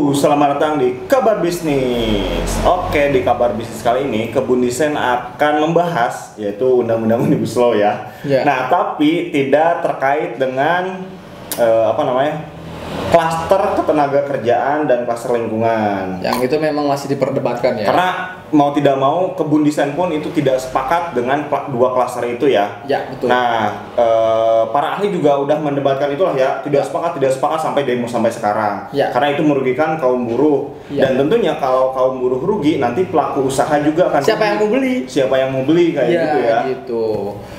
Selamat datang di Kabar Bisnis. Oke, di Kabar Bisnis kali ini Kebun Desain akan membahas yaitu Undang-Undang Omnibus Law ya. Nah, tapi tidak terkait dengan klaster ketenaga kerjaan dan klaster lingkungan. Yang itu memang masih diperdebatkan ya. Karena mau tidak mau Kebun Desain pun itu tidak sepakat dengan dua klaster itu ya. Ya, betul. Nah, para ahli juga udah mendebatkan itulah ya, tidak sepakat sampai demo sampai sekarang. Ya. Karena itu merugikan kaum buruh. Ya. Dan tentunya kalau kaum buruh rugi, nanti pelaku usaha juga akan Siapa yang mau beli? Siapa yang mau beli kayak ya, gitu ya. Gitu.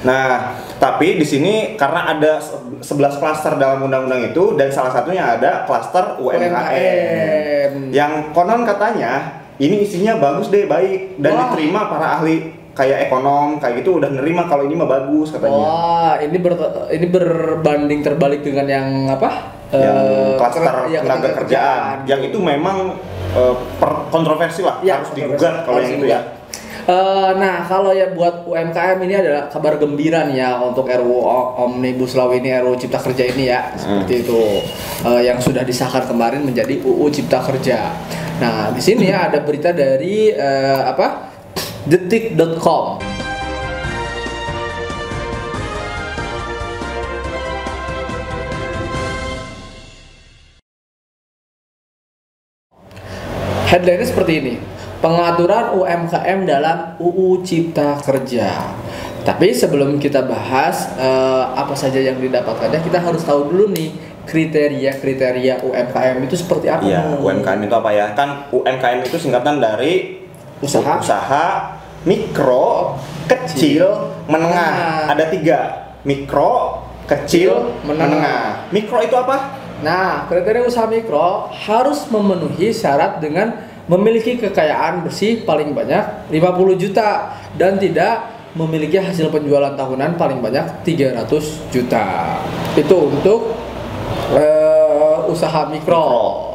Nah, tapi di sini karena ada 11 klaster dalam undang-undang itu dan salah satunya ada klaster UMKM. Yang konon katanya ini isinya bagus deh, baik dan diterima para ahli kayak ekonom kayak gitu udah nerima kalau ini mah bagus katanya. Wah, ini berbanding terbalik dengan yang apa? Yang klaster tenaga kerjaan. Yang itu memang kontroversi lah, ya, harus digugat kalau yang itu ya. Nah, kalau ya buat UMKM ini adalah kabar gembira nih ya untuk RUU Omnibus Law ini, RUU Cipta Kerja ini ya, seperti itu yang sudah disahkan kemarin menjadi UU Cipta Kerja. Nah, di sini ya ada berita dari detik.com. Headline-nya seperti ini. Pengaturan UMKM dalam UU Cipta Kerja. Tapi sebelum kita bahas apa saja yang didapatkannya, kita harus tahu dulu nih kriteria UMKM itu seperti apa. Iya, UMKM itu apa ya? Kan UMKM itu singkatan dari usaha mikro, kecil, menengah. Ada 3, mikro, kecil, menengah. Mikro itu apa? Nah, kriteria usaha mikro harus memenuhi syarat dengan memiliki kekayaan bersih paling banyak 50 juta dan tidak memiliki hasil penjualan tahunan paling banyak 300 juta. Itu untuk usaha mikro.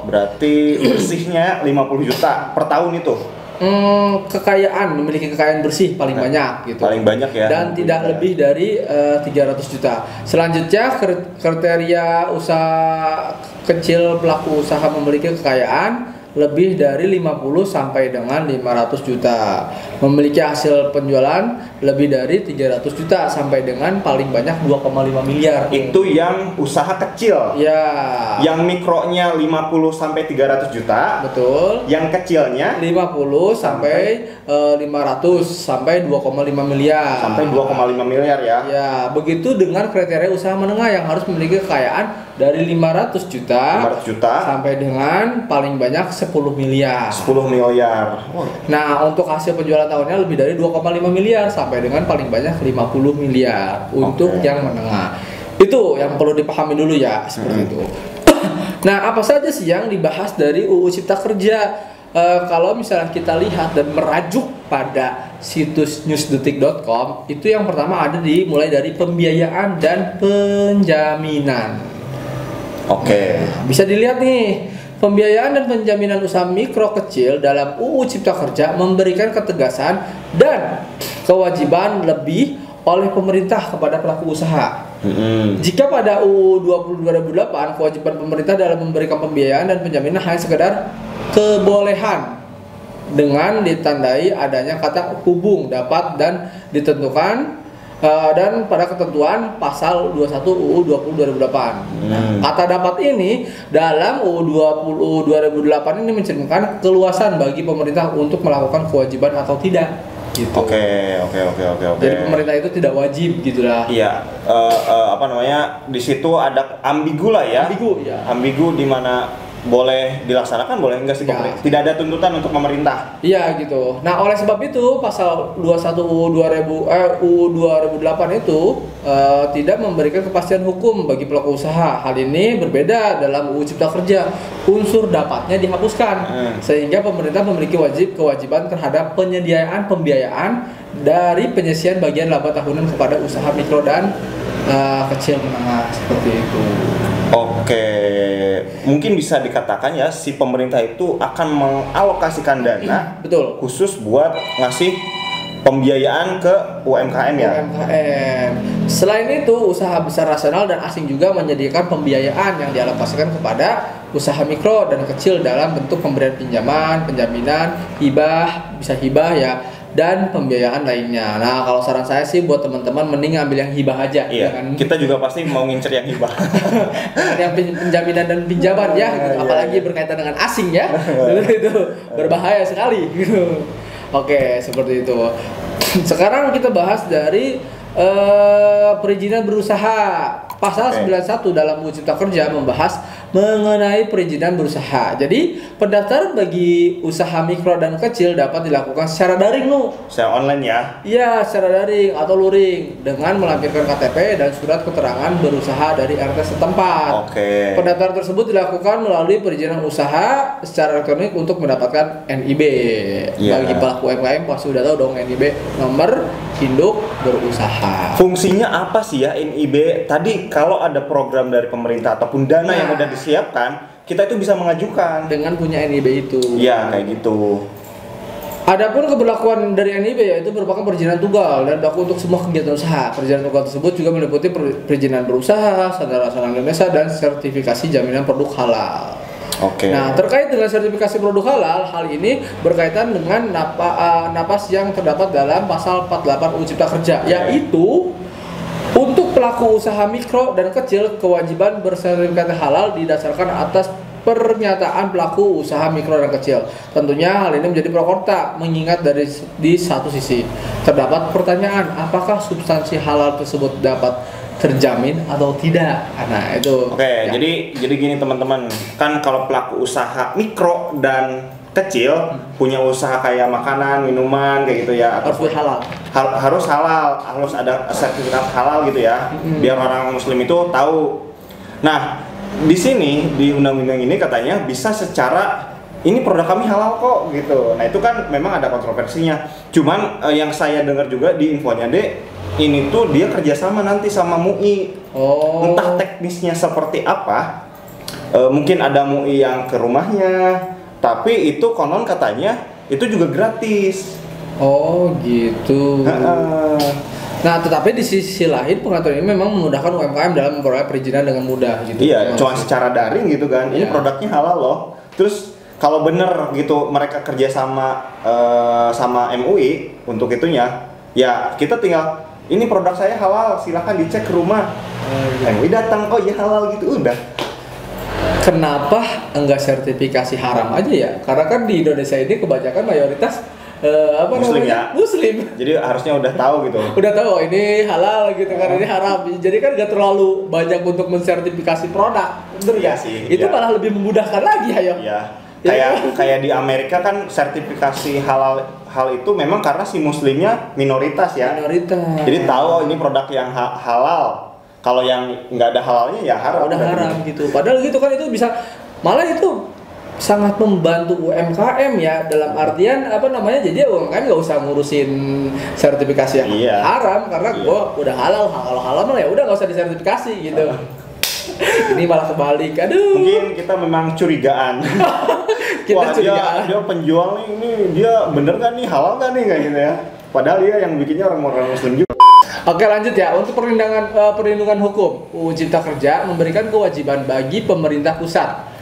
Berarti bersihnya 50 juta per tahun itu. Memiliki kekayaan bersih paling banyak gitu. Paling banyak ya. Dan tidak lebih dari 300 juta. Selanjutnya kriteria usaha kecil, pelaku usaha memiliki kekayaan lebih dari 50 sampai dengan 500 juta. Memiliki hasil penjualan lebih dari 300 juta sampai dengan paling banyak 2,5 miliar. Itu yang usaha kecil. Ya. Yang mikronya 50 sampai 300 juta. Betul. Yang kecilnya 50 sampai 500 sampai 2,5 miliar. Sampai 2,5 miliar ya. Ya, begitu dengan kriteria usaha menengah yang harus memiliki kekayaan dari 500 juta sampai dengan paling banyak 10 miliar. 10 miliar. Nah, untuk hasil penjualan tahunnya lebih dari 2,5 miliar sampai dengan paling banyak 50 miliar untuk yang menengah. Itu yang perlu dipahami dulu ya, seperti itu. Nah, apa saja sih yang dibahas dari UU Cipta Kerja? Kalau misalnya kita lihat dan merajuk pada situs newsdetik.com, itu yang pertama ada mulai dari pembiayaan dan penjaminan. Oke. Bisa dilihat nih, pembiayaan dan penjaminan usaha mikro kecil dalam UU Cipta Kerja memberikan ketegasan dan kewajiban lebih oleh pemerintah kepada pelaku usaha. Jika pada UU 20 2008 kewajiban pemerintah dalam memberikan pembiayaan dan penjaminan hanya sekedar kebolehan dengan ditandai adanya kata hubung dapat dan ditentukan dan pada ketentuan pasal 21 UU 20 2008. Kata dapat ini dalam UU 20 2008 ini mencerminkan keluasan bagi pemerintah untuk melakukan kewajiban atau tidak. Gitu. Oke. Jadi pemerintah itu tidak wajib gitulah. Iya. Di situ ada ambigu lah ya. Ambigu di mana boleh dilaksanakan, boleh enggak sih pemerintah. Tidak ada tuntutan untuk pemerintah. Iya gitu. Nah, oleh sebab itu pasal 21 UU 2008 itu tidak memberikan kepastian hukum bagi pelaku usaha. Hal ini berbeda dalam UU Cipta Kerja. Unsur dapatnya dihapuskan sehingga pemerintah memiliki kewajiban terhadap penyediaan pembiayaan dari penyisian bagian laba tahunan kepada usaha mikro dan kecil menengah seperti itu. Oke, mungkin bisa dikatakan ya si pemerintah itu akan mengalokasikan dana betul khusus buat ngasih pembiayaan ke UMKM ya. UMKM. Selain itu, usaha besar nasional dan asing juga menyediakan pembiayaan yang dialokasikan kepada usaha mikro dan kecil dalam bentuk pemberian pinjaman, penjaminan, hibah, bisa hibah ya, dan pembiayaan lainnya. Nah, kalau saran saya sih buat teman-teman mending ambil yang hibah aja. Iya. Kan? Kita juga pasti mau ngincer yang hibah. Yang penjaminan dan pinjaman ya, gitu. Apalagi berkaitan dengan asing ya, itu berbahaya sekali. Gitu. Oke, seperti itu. Sekarang kita bahas dari perizinan berusaha. Pasal 91 dalam UU Cipta Kerja membahas mengenai perizinan berusaha. Jadi, pendaftaran bagi usaha mikro dan kecil dapat dilakukan secara daring Secara online ya? Iya, secara daring atau luring dengan melampirkan KTP dan surat keterangan berusaha dari RT setempat. Oke. Pendaftaran tersebut dilakukan melalui perizinan usaha secara elektronik untuk mendapatkan NIB. Bagi pelaku UMKM pasti udah tahu dong NIB, nomor induk berusaha. Fungsinya apa sih ya NIB? Tadi kalau ada program dari pemerintah ataupun dana yang udah disiapkan, kita itu bisa mengajukan dengan punya NIB itu. Iya, kayak gitu. Adapun keberlakuan dari NIB yaitu merupakan perizinan tunggal dan berlaku untuk semua kegiatan usaha. Perizinan tunggal tersebut juga meliputi perizinan berusaha, Standar Nasional Indonesia, dan sertifikasi jaminan produk halal. Oke. Nah, terkait dengan sertifikasi produk halal, hal ini berkaitan dengan napas yang terdapat dalam pasal 48 UU Cipta Kerja, yaitu untuk pelaku usaha mikro dan kecil kewajiban bersertifikat halal didasarkan atas pernyataan pelaku usaha mikro dan kecil. Tentunya hal ini menjadi pro kontra, mengingat di satu sisi terdapat pertanyaan apakah substansi halal tersebut dapat terjamin atau tidak. Nah, itu. Oke, ya. Jadi gini teman-teman, kan kalau pelaku usaha mikro dan kecil punya usaha kayak makanan, minuman kayak gitu ya, harus halal. Harus halal, harus ada sertifikat halal gitu ya, biar orang muslim itu tahu. Nah, di sini di undang-undang ini katanya bisa secara ini produk kami halal kok gitu. Nah, itu kan memang ada kontroversinya. Cuman yang saya dengar juga di infonya ini tuh dia kerjasama nanti sama MUI. Entah teknisnya seperti apa. Mungkin ada MUI yang ke rumahnya, tapi itu konon katanya itu juga gratis. Oh gitu. Nah, tetapi di sisi lain pengaturan ini memang memudahkan UMKM dalam memperoleh perizinan dengan mudah gitu. Iya, cuma secara daring gitu kan. Ini produknya halal loh. Terus kalau bener gitu mereka kerja sama MUI untuk itunya, ya kita tinggal ini produk saya halal, silakan dicek ke rumah. MUI datang, oh iya halal gitu udah. Kenapa enggak sertifikasi haram aja ya? Karena kan di Indonesia ini kebanyakan mayoritas Muslim ya? Muslim. Jadi harusnya udah tahu gitu. Udah tahu ini halal gitu kan, ini haram. Jadi kan gak terlalu banyak untuk mensertifikasi produk. Bener iya gak? Sih. Itu malah lebih memudahkan lagi, ayo. Iya. Kayak di Amerika kan sertifikasi hal itu memang karena si muslimnya minoritas ya. Minoritas. Jadi tahu ini produk yang halal. Kalau yang nggak ada halalnya ya haram. Udah haram gitu. Padahal gitu kan itu bisa malah itu sangat membantu UMKM ya, dalam artian jadi UMKM nggak usah ngurusin sertifikasi yang haram karena udah halal mah ya udah nggak usah disertifikasi gitu. Ini malah kebalik, aduh. Mungkin kita memang curigaan. Curigaan. Dia penjual nih, ini dia bener kan nih, halal kan nih kayak gitu ya. Padahal dia yang bikinnya orang muslim juga. Oke, lanjut ya. Untuk perlindungan hukum, UU Cipta Kerja memberikan kewajiban bagi pemerintah pusat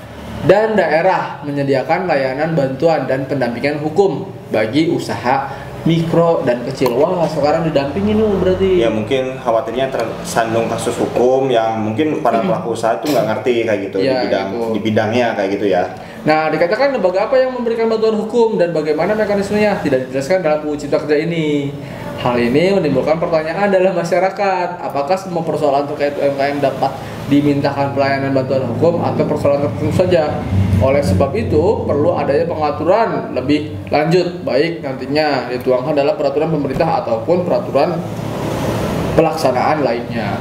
dan daerah menyediakan layanan bantuan dan pendampingan hukum bagi usaha mikro dan kecil. Wah, sekarang didampingin lu berarti. Ya mungkin khawatirnya tersandung kasus hukum yang mungkin para pelaku usaha itu nggak ngerti kayak gitu ya, di bidangnya kayak gitu ya. Nah, dikatakan lembaga apa yang memberikan bantuan hukum dan bagaimana mekanismenya tidak dijelaskan dalam UU Cipta Kerja ini. Hal ini menimbulkan pertanyaan dalam masyarakat, apakah semua persoalan terkait UMKM dapat dimintakan pelayanan bantuan hukum atau persoalan tertentu saja. Oleh sebab itu, perlu adanya pengaturan lebih lanjut, baik nantinya dituangkan dalam peraturan pemerintah ataupun peraturan pelaksanaan lainnya.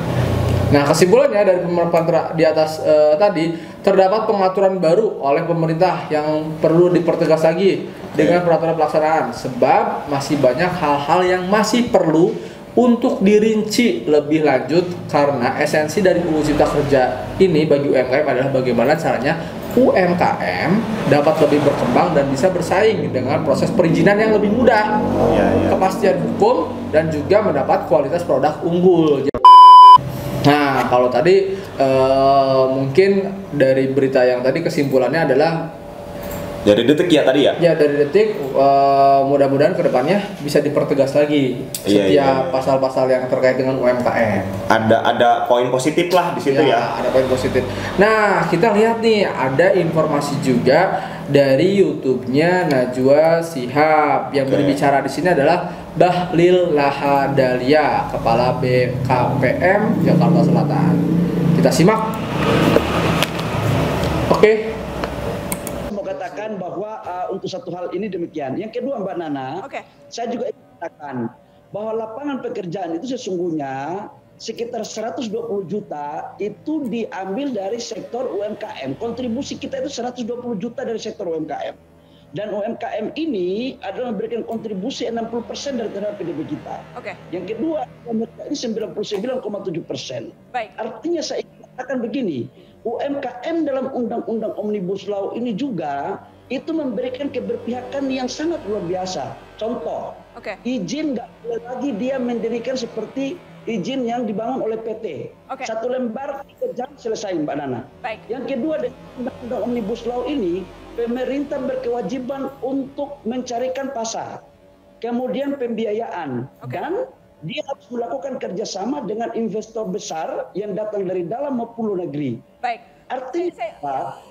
Nah, kesimpulannya dari pemaparan di atas tadi, terdapat pengaturan baru oleh pemerintah yang perlu dipertegas lagi dengan peraturan pelaksanaan, sebab masih banyak hal-hal yang masih perlu untuk dirinci lebih lanjut, karena esensi dari UU Cipta Kerja ini bagi UMKM adalah bagaimana caranya UMKM dapat lebih berkembang dan bisa bersaing dengan proses perizinan yang lebih mudah, kepastian hukum, dan juga mendapat kualitas produk unggul. Nah, kalau tadi mungkin dari berita yang tadi kesimpulannya adalah dari Detik ya tadi ya? Ya dari Detik, mudah-mudahan kedepannya bisa dipertegas lagi setiap pasal-pasal yang terkait dengan UMKM. Ada poin positif lah di situ ya. Ada poin positif. Nah, kita lihat nih ada informasi juga dari YouTube-nya Najwa Shihab yang berbicara di sini adalah Bahlil Lahadalia, Kepala BKPM Jakarta Selatan. Kita simak. Oke. Katakan bahwa untuk satu hal ini demikian. Yang kedua Mbak Nana, saya juga ingin katakan bahwa lapangan pekerjaan itu sesungguhnya sekitar 120 juta itu diambil dari sektor UMKM. Kontribusi kita itu 120 juta dari sektor UMKM. Dan UMKM ini adalah memberikan kontribusi 60% dari terhadap PDB kita. Yang kedua, UMKM ini 99,7%. Artinya saya katakan begini, UMKM dalam Undang-Undang Omnibus Law ini juga itu memberikan keberpihakan yang sangat luar biasa. Contoh, izin nggak boleh lagi dia mendirikan seperti izin yang dibangun oleh PT. Satu lembar 3 jam selesai Mbak Nana. Yang kedua, dengan Undang-Undang Omnibus Law ini, pemerintah berkewajiban untuk mencarikan pasar, kemudian pembiayaan, dan dia harus melakukan kerjasama dengan investor besar yang datang dari dalam maupun luar negeri. Artinya,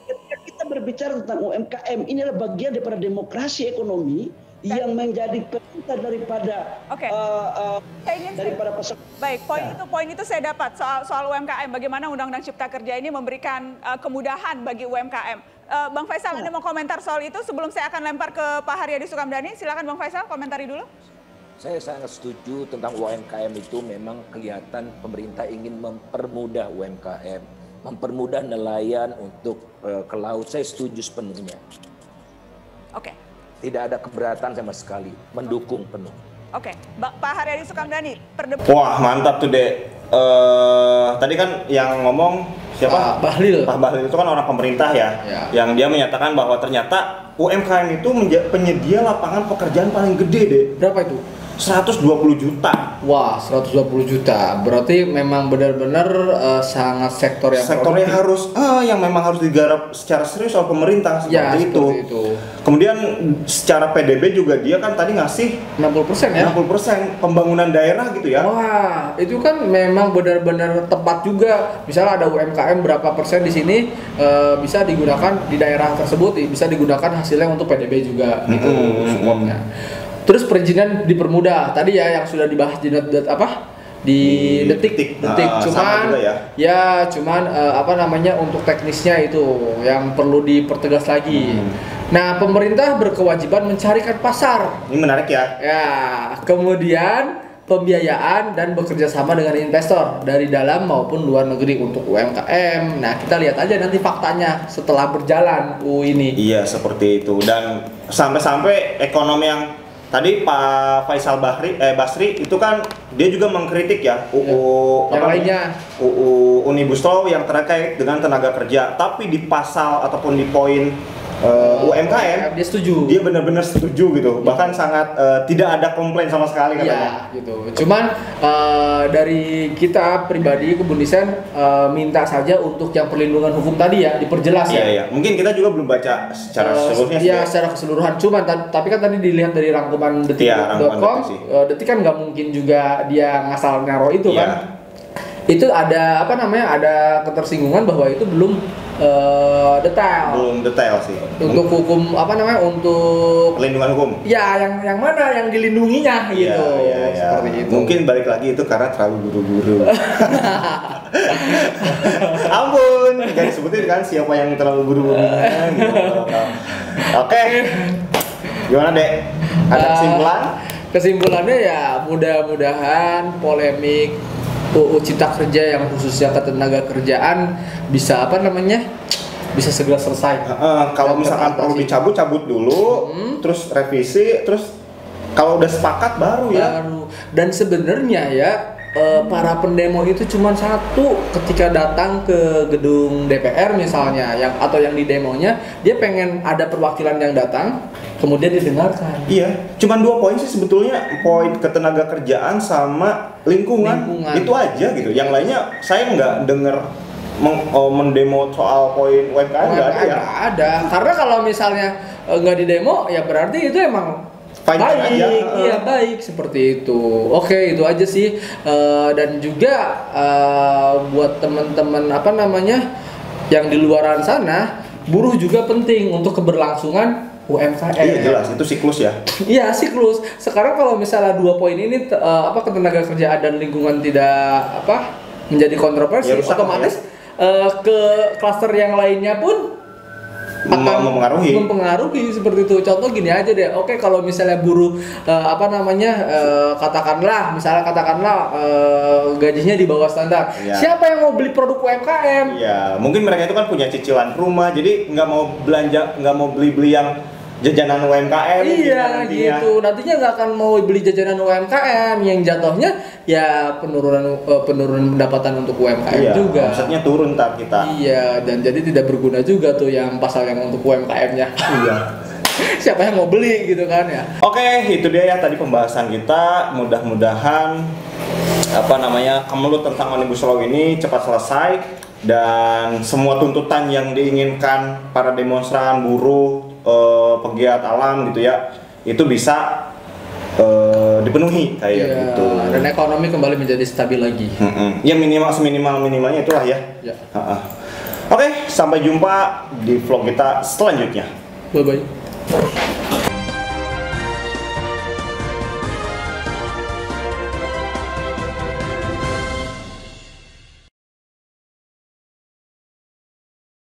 ketika kita berbicara tentang UMKM, ini adalah bagian daripada demokrasi ekonomi yang menjadi perintah daripada daripada pasar. Baik, poin itu saya dapat soal UMKM. Bagaimana Undang-Undang Cipta Kerja ini memberikan kemudahan bagi UMKM. Bang Faisal, Anda mau komentar soal itu sebelum saya akan lempar ke Pak Haryadi Sukamdhani. Silakan Bang Faisal, komentari dulu. Saya sangat setuju tentang UMKM itu memang kelihatan pemerintah ingin mempermudah UMKM, mempermudah nelayan untuk ke laut. Saya setuju sepenuhnya. Tidak ada keberatan sama sekali, mendukung penuh. Pak Haryadi Sukamdhani, Wah, mantap tuh, Dek. Tadi kan yang ngomong siapa? Bahlil. Pak Bahlil itu kan orang pemerintah ya, yang dia menyatakan bahwa ternyata UMKM itu penyedia lapangan pekerjaan paling gede, Dek. Berapa itu? 120 juta. Wah, 120 juta. Berarti memang benar-benar sangat sektornya harus yang memang harus digarap secara serius oleh pemerintah seperti itu. Kemudian secara PDB juga dia kan tadi ngasih 60% ya. 60% pembangunan daerah gitu ya. Wah, itu kan memang benar-benar tepat juga. Misalnya ada UMKM berapa persen di sini bisa digunakan di daerah tersebut, bisa digunakan hasilnya untuk PDB juga gitu supportnya. Terus perizinan dipermudah tadi ya yang sudah dibahas di detik. Cuman cuman untuk teknisnya itu yang perlu dipertegas lagi. Nah, pemerintah berkewajiban mencarikan pasar. Ini menarik ya. Ya, kemudian pembiayaan dan bekerja sama dengan investor dari dalam maupun luar negeri untuk UMKM. Nah, kita lihat aja nanti faktanya setelah berjalan ini. Iya, seperti itu. Dan sampai-sampai ekonomi yang tadi Pak Faisal Basri itu kan dia juga mengkritik ya UU Omnibus Law yang terkait dengan tenaga kerja, tapi di pasal ataupun di poin UMKM dia setuju. Dia benar-benar setuju gitu. Bahkan sangat tidak ada komplain sama sekali katanya. Ya, gitu. Cuman dari kita pribadi Kebun Desain minta saja untuk yang perlindungan hukum tadi ya diperjelas ya. Iya. Mungkin kita juga belum baca secara seluruhnya sih. Iya, secara keseluruhan. Cuman tapi kan tadi dilihat dari rangkuman detik.com, Detik kan nggak mungkin juga dia ngasal naruh itu kan. Itu ada ada ketersinggungan bahwa itu belum detail. Belum detail sih. Untuk hukum untuk perlindungan hukum. Ya, yang mana yang dilindunginya gitu. Iya. Seperti itu. Mungkin balik lagi itu karena terlalu buru-buru. Ampun, jangan disebutin kan siapa yang terlalu buru-buru gitu. Oke. Gimana, Dek? Ada kesimpulan? Kesimpulannya ya mudah-mudahan polemik UU Cipta Kerja yang khususnya ketenaga kerjaan bisa bisa segera selesai. Kalau misalkan perlu cabut dulu, terus revisi, terus kalau udah sepakat baru. Dan sebenarnya ya para pendemo itu cuma satu, ketika datang ke gedung DPR misalnya atau yang di demonya, dia pengen ada perwakilan yang datang kemudian didengarkan. Iya, cuman 2 poin sih sebetulnya, poin ketenaga kerjaan sama lingkungan. Itu aja gitu. Yang lainnya saya nggak denger mendemo soal poin UMKM, nggak ada ya. Nggak ada, karena kalau misalnya nggak didemo ya berarti itu emang baik aja. Iya baik seperti itu. Oke, itu aja sih. Dan juga buat teman-teman apa namanya yang di luaran sana, buruh juga penting untuk keberlangsungan UMKM. Iya jelas, itu siklus ya. Iya siklus. Sekarang kalau misalnya 2 poin ini ketenaga kerjaan dan lingkungan tidak menjadi kontroversi, ya, otomatis ke klaster yang lainnya pun akan mempengaruhi seperti itu. Contoh gini aja deh. Oke, kalau misalnya buruh katakanlah gajinya di bawah standar. Ya. Siapa yang mau beli produk UMKM? Ya, mungkin mereka itu kan punya cicilan rumah, jadi nggak mau beli yang jajanan UMKM. Iya gitu. Nantinya nggak akan mau beli jajanan UMKM yang jatuhnya ya penurunan pendapatan untuk UMKM juga. Omsetnya turun ntar kita. Iya, dan jadi tidak berguna juga tuh yang pasal yang untuk UMKM-nya. Iya. Siapa yang mau beli gitu kan ya? Oke, itu dia ya tadi pembahasan kita. Mudah-mudahan kemelut tentang Omnibus Law ini cepat selesai dan semua tuntutan yang diinginkan para demonstran, buruh, pegiat alam gitu ya, itu bisa dipenuhi kayak gitu. Dan ekonomi kembali menjadi stabil lagi. Ya minimalnya itulah ya. Oke, sampai jumpa di vlog kita selanjutnya. Bye bye.